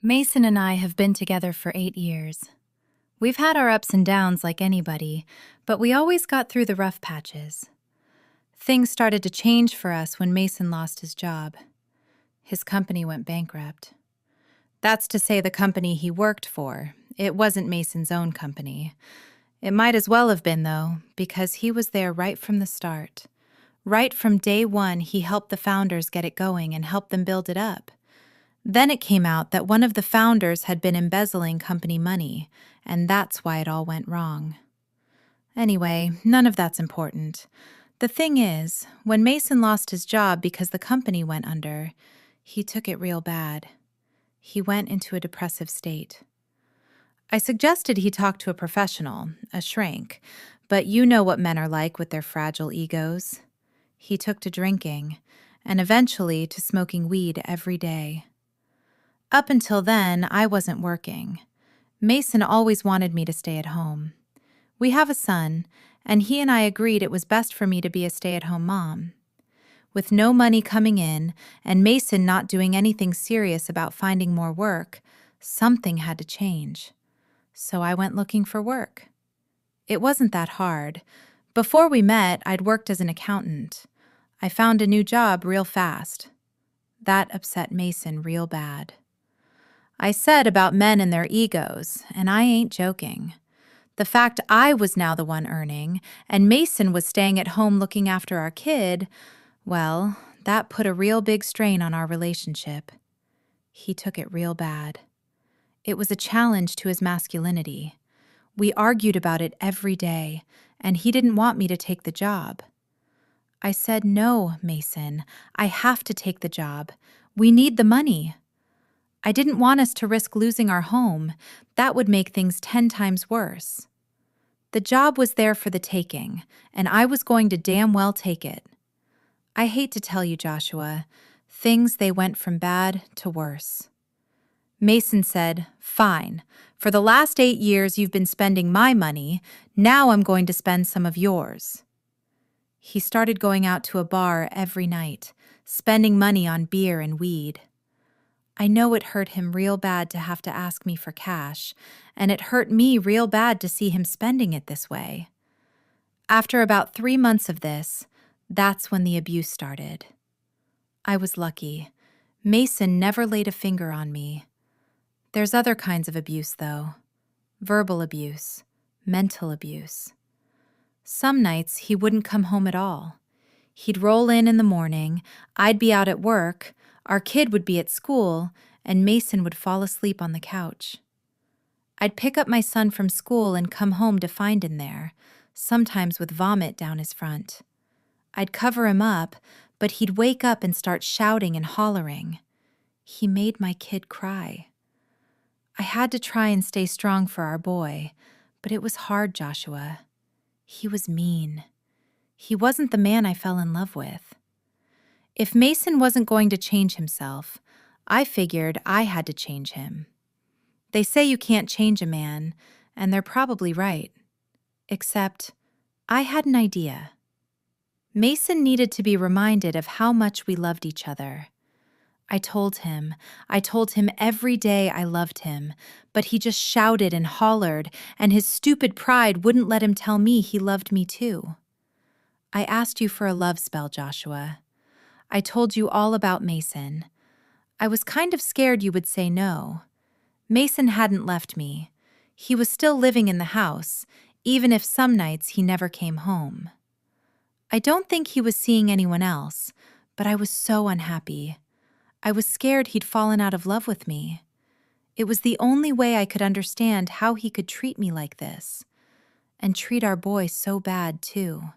Mason and I have been together for 8 years. We've had our ups and downs like anybody, but we always got through the rough patches. Things started to change for us when Mason lost his job. His company went bankrupt. That's to say the company he worked for. It wasn't Mason's own company. It might as well have been, though, because he was there right from the start. Right from day one, he helped the founders get it going and helped them build it up. Then it came out that one of the founders had been embezzling company money, and that's why it all went wrong. Anyway, none of that's important. The thing is, when Mason lost his job because the company went under, he took it real bad. He went into a depressive state. I suggested he talk to a professional, a shrink, but you know what men are like with their fragile egos. He took to drinking, and eventually to smoking weed every day. Up until then, I wasn't working. Mason always wanted me to stay at home. We have a son, and he and I agreed it was best for me to be a stay-at-home mom. With no money coming in, and Mason not doing anything serious about finding more work, something had to change. So I went looking for work. It wasn't that hard. Before we met, I'd worked as an accountant. I found a new job real fast. That upset Mason real bad. I said about men and their egos, and I ain't joking. The fact I was now the one earning, and Mason was staying at home looking after our kid, well, that put a real big strain on our relationship. He took it real bad. It was a challenge to his masculinity. We argued about it every day, and he didn't want me to take the job. I said, "No, Mason, I have to take the job. We need the money." I didn't want us to risk losing our home. That would make things 10 times worse. The job was there for the taking, and I was going to damn well take it. I hate to tell you, Joshua, they went from bad to worse. Mason said, "Fine. For the last 8 years you've been spending my money. Now I'm going to spend some of yours." He started going out to a bar every night, spending money on beer and weed. I know it hurt him real bad to have to ask me for cash, and it hurt me real bad to see him spending it this way. After about 3 months of this, that's when the abuse started. I was lucky. Mason never laid a finger on me. There's other kinds of abuse, though. Verbal abuse, mental abuse. Some nights he wouldn't come home at all. He'd roll in the morning, I'd be out at work, our kid would be at school, and Mason would fall asleep on the couch. I'd pick up my son from school and come home to find him there, sometimes with vomit down his front. I'd cover him up, but he'd wake up and start shouting and hollering. He made my kid cry. I had to try and stay strong for our boy, but it was hard, Joshua. He was mean. He wasn't the man I fell in love with. If Mason wasn't going to change himself, I figured I had to change him. They say you can't change a man, and they're probably right. Except, I had an idea. Mason needed to be reminded of how much we loved each other. I told him every day I loved him, but he just shouted and hollered, and his stupid pride wouldn't let him tell me he loved me too. I asked you for a love spell, Joshua. I told you all about Mason. I was kind of scared you would say no. Mason hadn't left me. He was still living in the house, even if some nights he never came home. I don't think he was seeing anyone else, but I was so unhappy. I was scared he'd fallen out of love with me. It was the only way I could understand how he could treat me like this, and treat our boy so bad, too.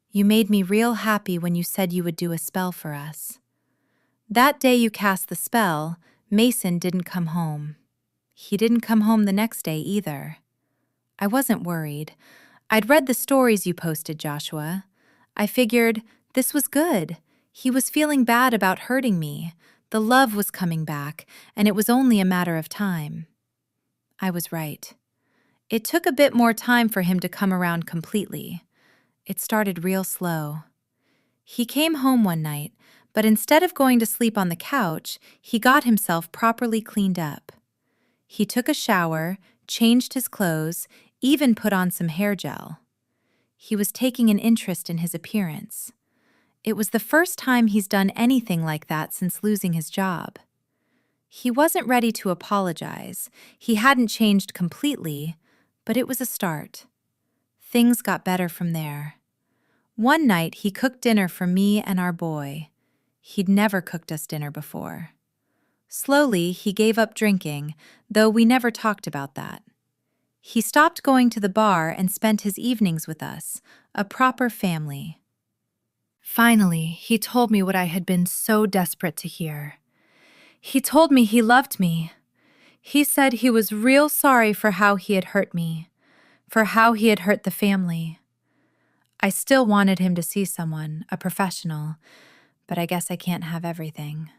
You made me real happy when you said you would do a spell for us. That day you cast the spell, Mason didn't come home. He didn't come home the next day either. I wasn't worried. I'd read the stories you posted, Joshua. I figured this was good. He was feeling bad about hurting me. The love was coming back, and it was only a matter of time. I was right. It took a bit more time for him to come around completely. It started real slow. He came home one night, But instead of going to sleep on the couch, he got himself properly cleaned up. He took a shower, changed his clothes, even put on some hair gel. He was taking an interest in his appearance. It was the first time he's done anything like that since losing his job. He wasn't ready to apologize. He hadn't changed completely, but it was a start. Things got better from there. One night, he cooked dinner for me and our boy. He'd never cooked us dinner before. Slowly, he gave up drinking, though we never talked about that. He stopped going to the bar and spent his evenings with us, a proper family. Finally, he told me what I had been so desperate to hear. He told me he loved me. He said he was real sorry for how he had hurt me, for how he had hurt the family. I still wanted him to see someone, a professional, but I guess I can't have everything.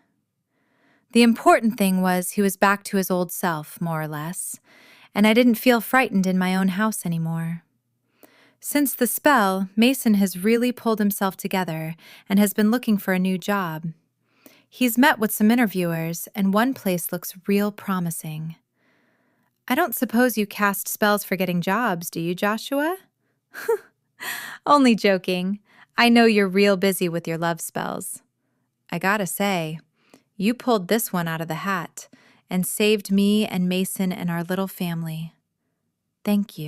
The important thing was he was back to his old self, more or less, and I didn't feel frightened in my own house anymore. Since the spell, Mason has really pulled himself together and has been looking for a new job. He's met with some interviewers, and one place looks real promising. I don't suppose you cast spells for getting jobs, do you, Joshua? Only joking. I know you're real busy with your love spells. I gotta say, you pulled this one out of the hat and saved me and Mason and our little family. Thank you.